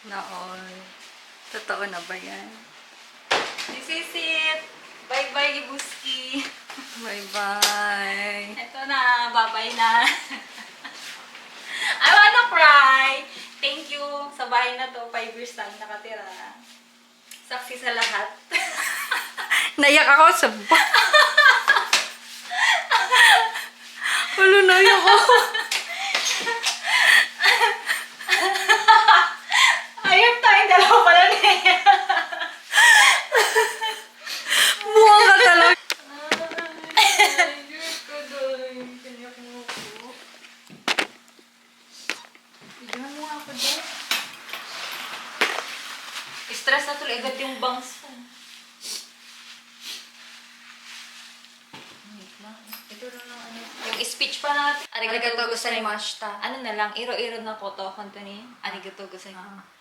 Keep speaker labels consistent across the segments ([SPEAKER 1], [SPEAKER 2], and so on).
[SPEAKER 1] Naon. Totoo na ba yan?
[SPEAKER 2] This is it. Bye-bye, Ibuski.
[SPEAKER 1] Bye-bye.
[SPEAKER 2] Ito na. Bye-bye na. I wanna cry. Thank you. Sa bahay na to, 5 years lang nakatira. Saksi sa lahat.
[SPEAKER 1] Naiyak ako sa Wala, naiyak ako.
[SPEAKER 2] Ayun tayong dalawa pala na
[SPEAKER 1] Buwang ka talaga.
[SPEAKER 2] Bigyan mo nga ako doon. Stress na tuloy agad yung bangs ko. Ito na lang ano. Yung speech pa natin.
[SPEAKER 1] Arigatou gozaimashita.
[SPEAKER 2] Ano na lang, iro-iro na ko to. Kanto ni Arigatou gozaimashita.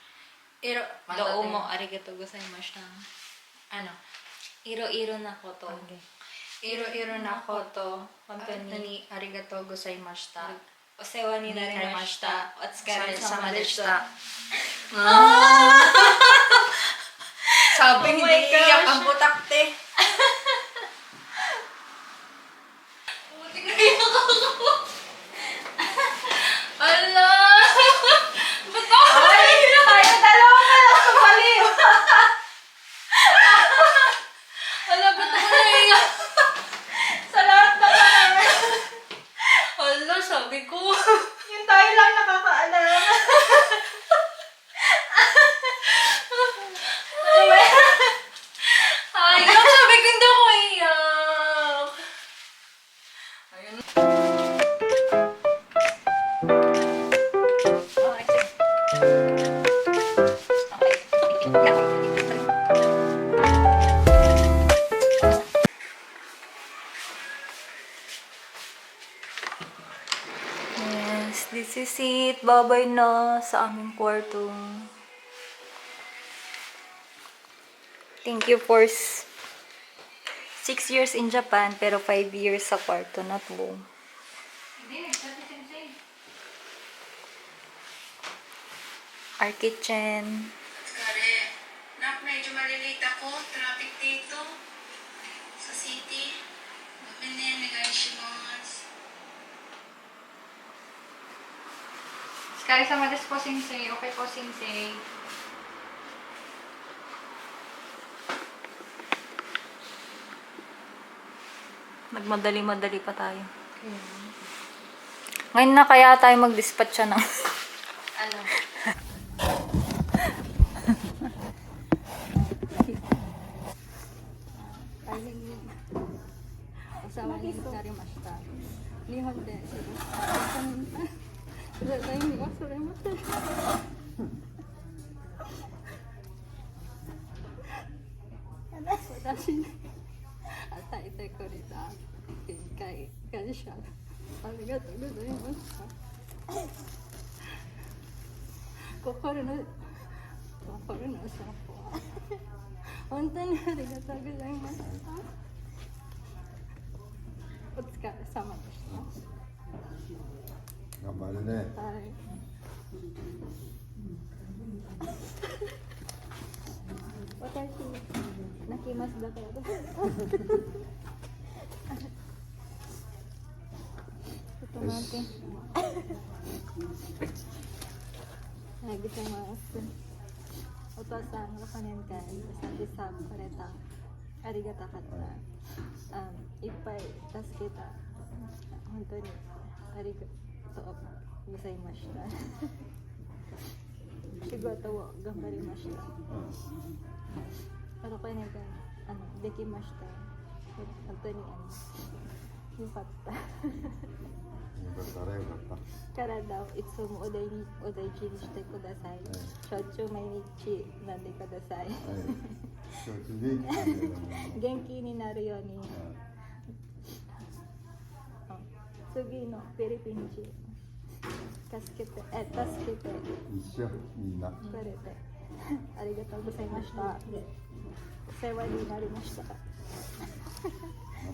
[SPEAKER 2] Doo mo, arigatou gozaimashita.
[SPEAKER 1] Ano?
[SPEAKER 2] Iro-iro na ko to.
[SPEAKER 1] Okay. Iro-iro na ko to.
[SPEAKER 2] Kanto ni
[SPEAKER 1] Arigatou gozaimashita.
[SPEAKER 2] Osewa ni narimashita. Otsukare sama
[SPEAKER 1] Samadeshita.
[SPEAKER 2] deshita.
[SPEAKER 1] Sabi
[SPEAKER 2] Oh
[SPEAKER 1] hindi
[SPEAKER 2] my gosh.
[SPEAKER 1] iyak ang putakte.
[SPEAKER 2] Ala! Ba't ako naiyak? Tayo dalawa pa lang sa baliw. Ala, ba't ako naiyak? Sa lahat na lang.
[SPEAKER 1] Hala, sabi ko.
[SPEAKER 2] Yung tayo lang nakakaalam.
[SPEAKER 1] Ayaw, sabi ko hindi ako iyak. Ayun.
[SPEAKER 2] Okay, sige. Okay. Iyak.
[SPEAKER 1] Yes, this is it. Babay na sa aming kwarto. Thank you for 6 years in Japan, pero 5 years sa kwarto na to. Our kitchen.
[SPEAKER 3] Kare, nak, medyo malilate ako. Traffic dito. Sa city. Mabili, negashimasu.
[SPEAKER 2] Skari sama desu po, sensei. Okay po, sensei.
[SPEAKER 1] Nagmadali-madali pa tayo. Ngayon na kaya tayo mag-dispatch siya ng...
[SPEAKER 2] Ano?
[SPEAKER 1] Kasama ni Narimashita. Nihon de. Watashi ataite kureta tenkai gansha. Arigatou gozaimashita. Kokoro no sanpo wa hontou ni arigatou gozaimashita. お疲れ様でした。
[SPEAKER 4] 頑張るね。
[SPEAKER 1] はい。私泣きますだから。ちょっと待って。はい、gusto mas. お父さんが金みたいにsabi sa kureta. ありがたかった。いっぱい助けた。本当にありがとうございました。仕事を頑張りました。これなんかできました。本当によかった。
[SPEAKER 4] よかったらよかった。
[SPEAKER 1] 体をいつもお大事にしてください。しょっちゅう毎日飲んでください。
[SPEAKER 4] 承知で
[SPEAKER 1] 元気になるように。次のフィリピン人助けて
[SPEAKER 4] 一緒みんな。
[SPEAKER 1] くれてありがとうございました。お世話になりました。
[SPEAKER 4] 頑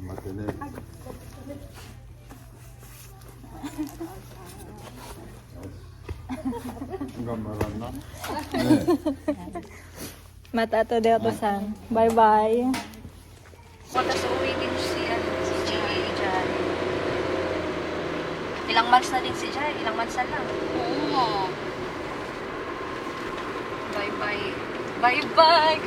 [SPEAKER 4] 張ってね。よし。頑張らんな。ね
[SPEAKER 1] Matato de Oto-san. Bye-bye.
[SPEAKER 2] Tapos uwi din si Jai. Ilang months na din si Jai? Ilang months na lang?
[SPEAKER 3] Oo nga.
[SPEAKER 2] Bye-bye. Bye-bye!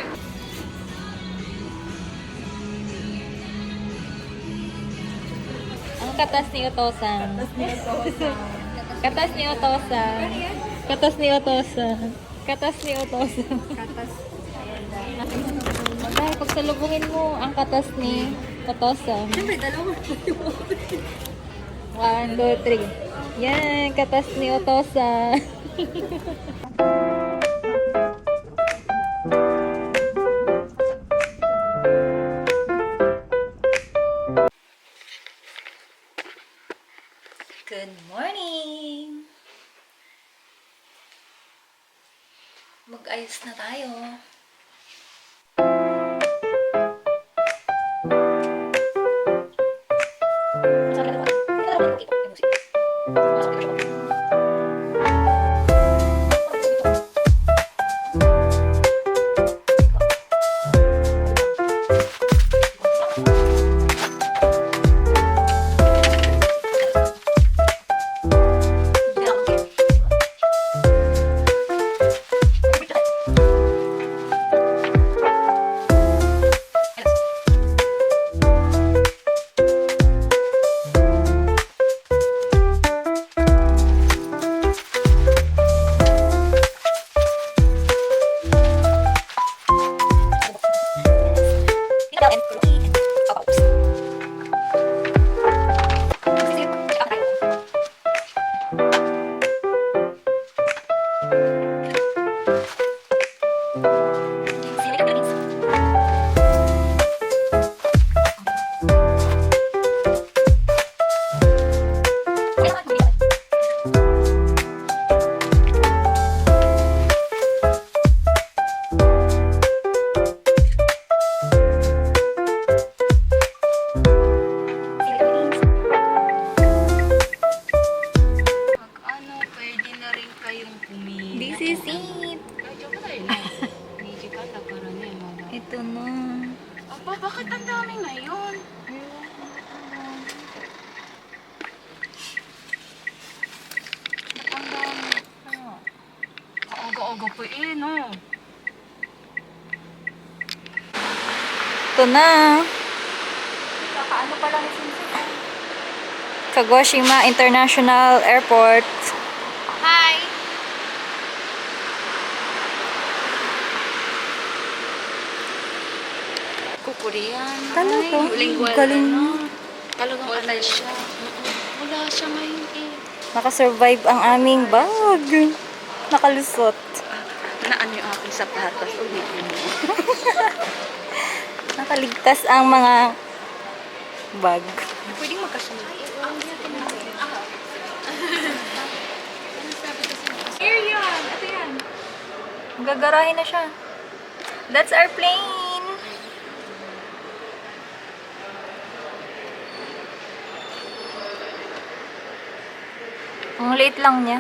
[SPEAKER 1] Ang katas ni Oto-san. Katas ni Oto-san. Katas ni Oto-san. Katas ni Oto-san.
[SPEAKER 2] Katas.
[SPEAKER 1] Dahil pag salubungin mo ang katas ni Oto-san.
[SPEAKER 2] Siyempre, dalawa.
[SPEAKER 1] 1, 2, 3. Yan, katas ni Oto-san.
[SPEAKER 2] Good morning! Mag-ayos na tayo.
[SPEAKER 3] Ano, pwede na rin kayong pumili.
[SPEAKER 1] This is it. Ito na.
[SPEAKER 3] Aba, bakit ang dami ngayon? Ang dami. Aga-aga pa no?
[SPEAKER 1] Ito na.
[SPEAKER 2] Kakaano pa lang isin
[SPEAKER 1] Kagoshima International Airport.
[SPEAKER 3] Hi! Kukuriyan.
[SPEAKER 1] Talaga?
[SPEAKER 3] Lingual
[SPEAKER 1] Galing.
[SPEAKER 3] Talagang ano siya. Wala siya ngayon eh.
[SPEAKER 1] Nakasurvive ang aming bag. Nakalusot.
[SPEAKER 3] Naan yung aking sapatos. Ulitin mo.
[SPEAKER 1] Nakaligtas ang mga bag.
[SPEAKER 3] Pwedeng magkasama.
[SPEAKER 2] Here yun! Ito yan.
[SPEAKER 1] Gagarahin na siya. That's our plane. Ang late lang niya.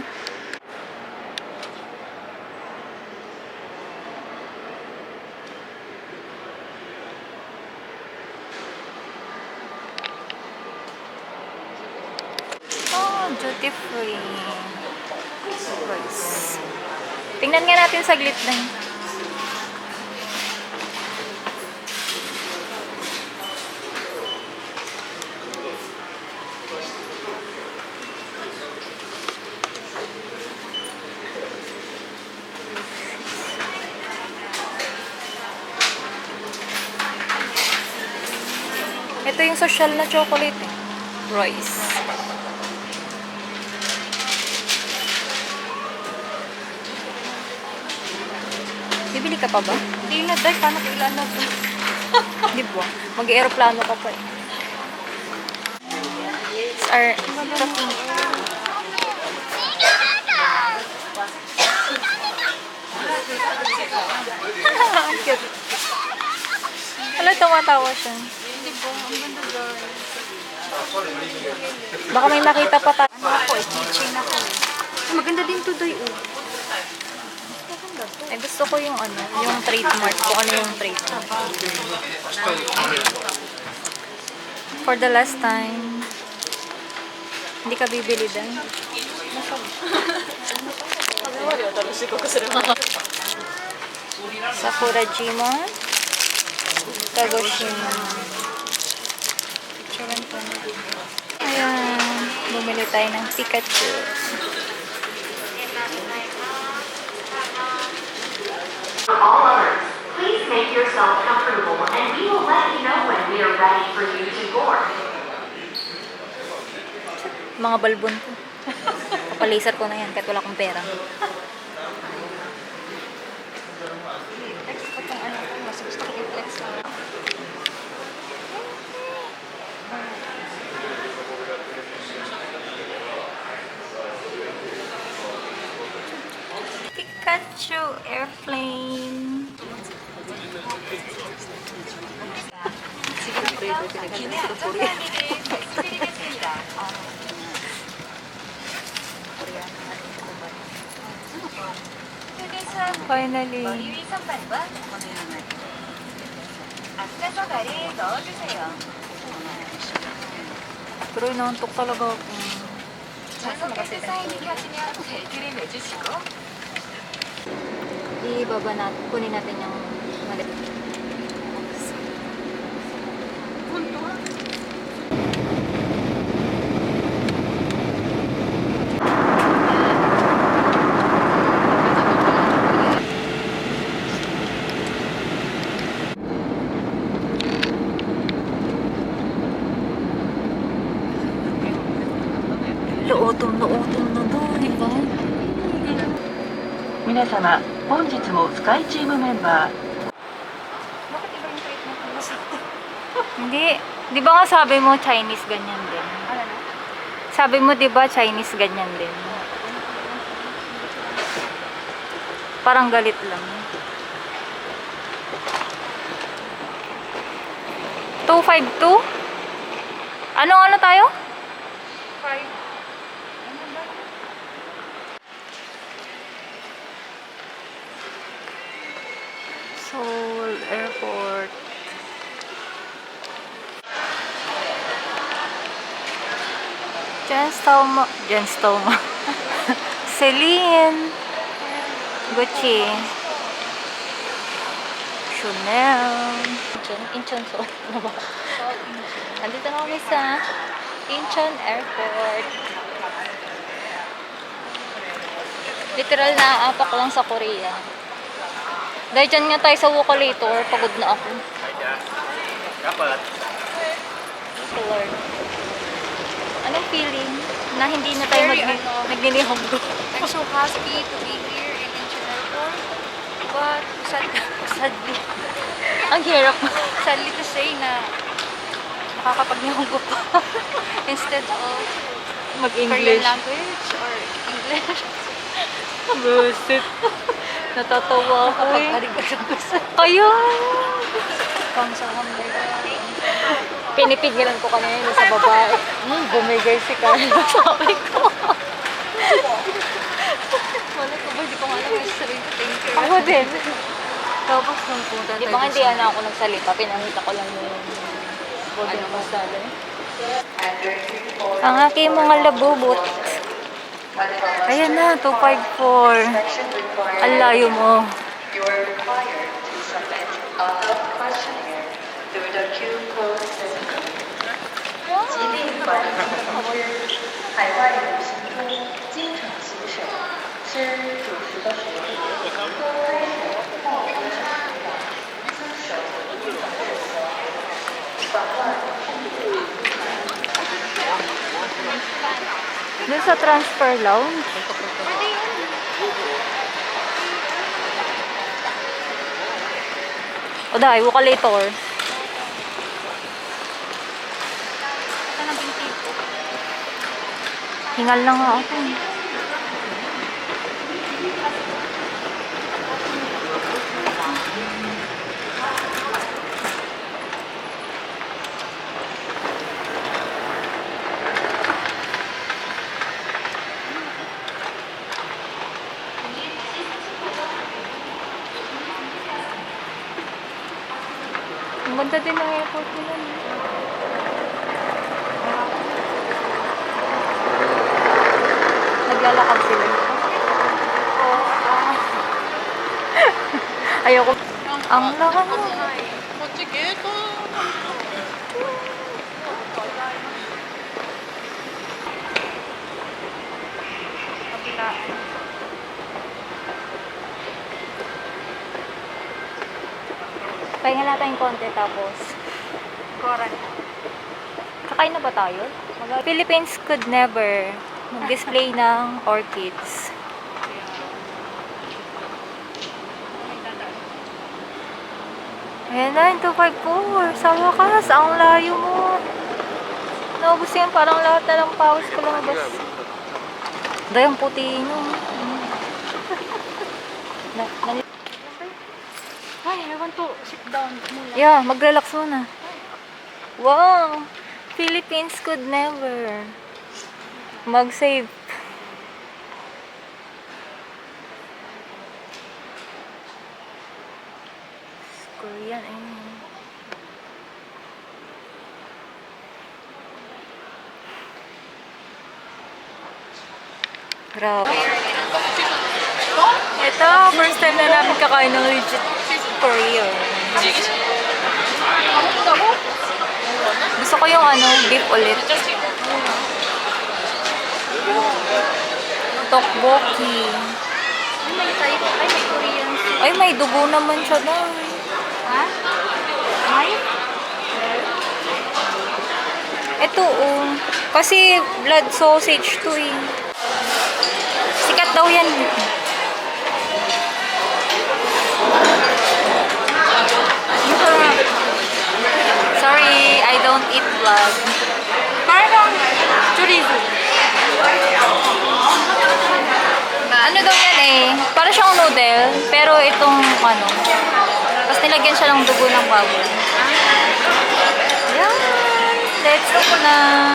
[SPEAKER 1] Oh, duty free. Rice. Tingnan nga natin saglit na yun. Ito yung social na chocolate eh. Royce. Bibili ka pa ba?
[SPEAKER 2] Hindi na, Day. Paano kailan na ito?
[SPEAKER 1] Di ba? Mag-aeroplano ka pa eh. It's our talking. Ang cute. Wala, tumatawa siya.
[SPEAKER 3] Hindi po, ang ganda guys.
[SPEAKER 1] Baka may makita pa tayo.
[SPEAKER 3] Ano ako, teaching ako eh. Maganda din to, Day.
[SPEAKER 2] Ay, gusto ko yung ano, yung trademark. Kung ano yung trademark. For the last time. Hindi ka bibili din. Sakurajima. Kagoshima. Picturean ko na. Ayan. Bumili tayo ng Pikachu.
[SPEAKER 5] For all others, please make yourself comfortable and we will let you know when we are ready for you to board.
[SPEAKER 2] Mga balbon ko. Papalaser ko na yan kahit wala akong pera.
[SPEAKER 3] Flex ko tong ano ko. Mas gusto ko i-flex lang.
[SPEAKER 2] Pikachu airplane.
[SPEAKER 3] Sige na, pre. Pinag-ship ko po rin.
[SPEAKER 2] Finally. Pero inaantok talaga ako. Ibaba natin, kunin natin yung malit. Lootom na doon.
[SPEAKER 3] Diba?
[SPEAKER 5] 皆様、本日もスカイチームメンバー
[SPEAKER 2] Hindi. Di ba nga sabi mo Chinese ganyan din? Sabi mo di ba Chinese ganyan din? Parang galit lang. 252? Ano tayo? Seoul Airport. Jenstoma. Celine. Gucci. Chanel. Incheon Seoul. Ano ba? Andito na kami sa Incheon Airport. Literal na aapak lang sa Korea. Dahil dyan nga tayo sa Wokalator, pagod na ako. Lord. Anong feeling na hindi na tayo nagninihonggo?
[SPEAKER 3] I'm so happy to be here in Incheon Airport. But sadly,
[SPEAKER 2] Ang hirap.
[SPEAKER 3] sadly to say na nakakapagnihonggo pa. Instead of Korean
[SPEAKER 2] Mag-English.
[SPEAKER 3] language or English.
[SPEAKER 2] Busit. Natatawa ako eh.
[SPEAKER 3] Kapag-arigato.
[SPEAKER 2] Kaya.
[SPEAKER 3] Kamsahamnida.
[SPEAKER 2] Pinipigilan ko kanina sa babae. Bumigay si Carlo. Sabi ko.
[SPEAKER 3] Wala ko ba? Hindi ko nga alam yung sarili ko. Thank you.
[SPEAKER 2] Ako din.
[SPEAKER 3] Tapos nung punta
[SPEAKER 2] Di
[SPEAKER 3] tayo
[SPEAKER 2] ba nga hindi
[SPEAKER 3] sa-
[SPEAKER 2] na ako nagsalita? Pinangita ko lang yung body ng masala. Ang aking mga labubot. Ayan na, 254. Ang layo mo.
[SPEAKER 5] You are required to submit a questionnaire through the Q-code system. 吉利管理之海外旅行中经常洗手，吃主食的时候喝开水或喝水时遵守一种原则，防范空腹。
[SPEAKER 2] Doon sa transfer lounge. O dahil, Wokalator. Hingal lang nga ako.
[SPEAKER 3] ganda din ng airport nila. Naglalakad sila. Ayoko. Ang laki mo. Pahinga natin yung konti tapos koran. Kakain na ba tayo? Philippines could never mag-display ng orchids. Ayan na, 254. Sa wakas, ang layo mo. Naubos yan, parang lahat na lang pawis ko lumabas. Dahil ang puti nyo.
[SPEAKER 1] Ay, I want to sit down muna.
[SPEAKER 3] Yeah, mag-relax muna. Wow! Philippines could never mag-save. Korean eh. Grabe. Ito, first time na namin kakain ng legit Korean. Gusto ko yung beef ulit. Tteokbokki.
[SPEAKER 1] May Korean soup.
[SPEAKER 3] Ay, may dugo naman siya doon.
[SPEAKER 1] Ha? Ay?
[SPEAKER 3] Ito, oh. Kasi blood sausage to eh. Sikat daw yan. Sorry, I don't eat blood.
[SPEAKER 1] Parang chorizo.
[SPEAKER 3] Ano daw yan eh? Para siyang noodle, pero itong tapos nilagyan siya ng dugo ng baboy. Yan! Let's go na!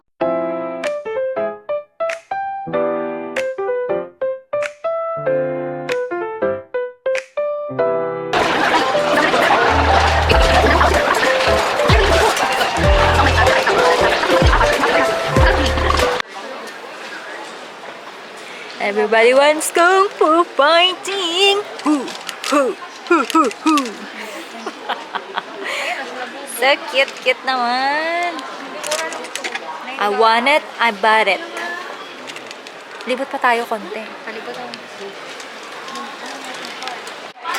[SPEAKER 3] Everybody wants kung fu fighting. Hoo, hoo, hoo, hoo, hoo. So cute naman. I want it, I bought it. Libot pa tayo konti.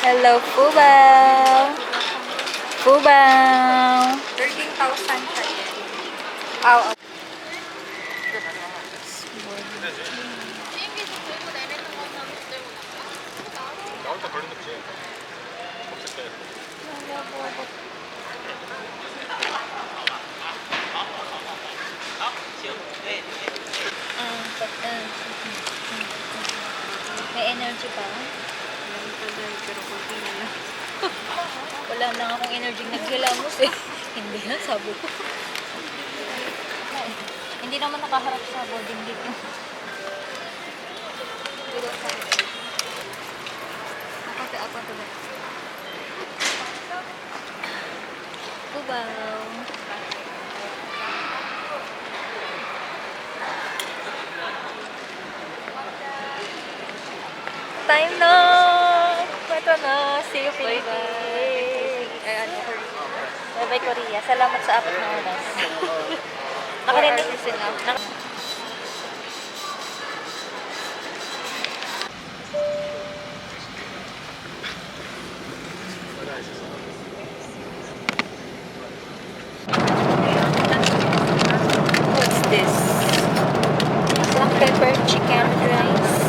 [SPEAKER 3] Hello, Fubaw. Fubaw.
[SPEAKER 1] 13,000 siya.
[SPEAKER 3] Ow. May energy pa? Wala na akong energy naghilamos eh. Hindi na, sabi ko. Hindi naman nakaharap sa boarding dito. Ako to ba? Kubaw. Time na! Ito na. See you, Philippines. Bye-bye, Korea. Salamat sa 4 na oras. Nakarinig sila. What's this? Some pepper chicken rice.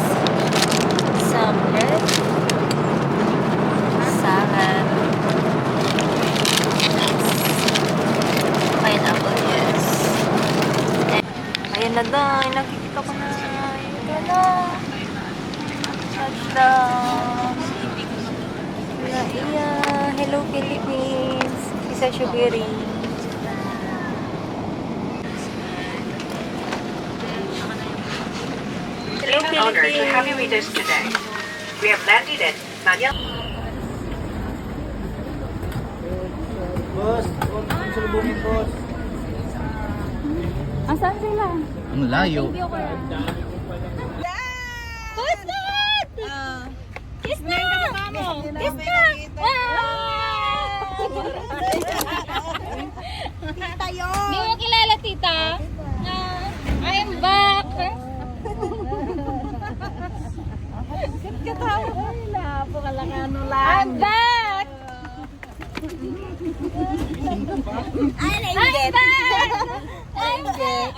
[SPEAKER 3] Some bread. Salad. Pineapple, yes. Ayan na daw. Nakikita ko na. Ito na. Touchdown. Iya. Hello, Philippines. Isa Shubiri. Hello,
[SPEAKER 5] Owners,
[SPEAKER 3] Philippines.
[SPEAKER 5] have you with us today? We have landed at Nanya.
[SPEAKER 6] Boss, huwag mong salubungin, boss.
[SPEAKER 3] Asan sila?
[SPEAKER 6] Ang layo.
[SPEAKER 3] Thank you, kuya. Who's that? Kiss na! Kiss na! Wow! Tita yun! Hindi mo kilala, tita? I'm back! I'm back! I'm back! I'm back!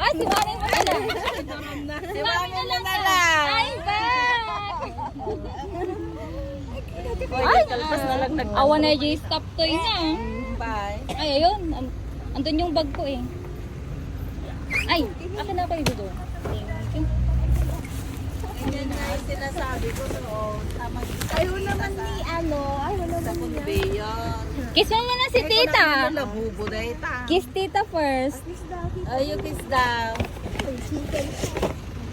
[SPEAKER 3] Ay, si Manny mo na lang. Si Manny na lang. I'm back! Ay, awa na yung stop toy na.
[SPEAKER 1] Bye.
[SPEAKER 3] Ay, ayun. Andun yung bag ko eh. Ay, akin na kayo dito. Thank you.
[SPEAKER 1] Yan nga yung sinasabi ko noon. Ayaw naman ni ayaw naman sa conveyor.
[SPEAKER 3] Kiss mo muna si tita.
[SPEAKER 1] Nabubuday ta.
[SPEAKER 3] Kiss tita first.
[SPEAKER 1] Ay, yung kiss daw.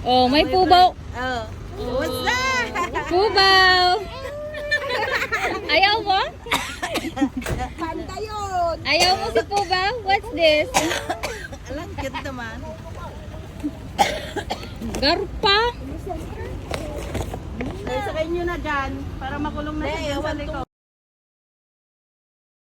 [SPEAKER 3] Oh, may pubaw.
[SPEAKER 1] Oh. What's that?
[SPEAKER 3] Pubaw. Ayaw mo?
[SPEAKER 1] Panda yun.
[SPEAKER 3] Ayaw mo si pubaw? What's this?
[SPEAKER 1] Alang cute naman.
[SPEAKER 3] Garpa.
[SPEAKER 1] Sakay nyo na dyan para makulong na siya sa likod.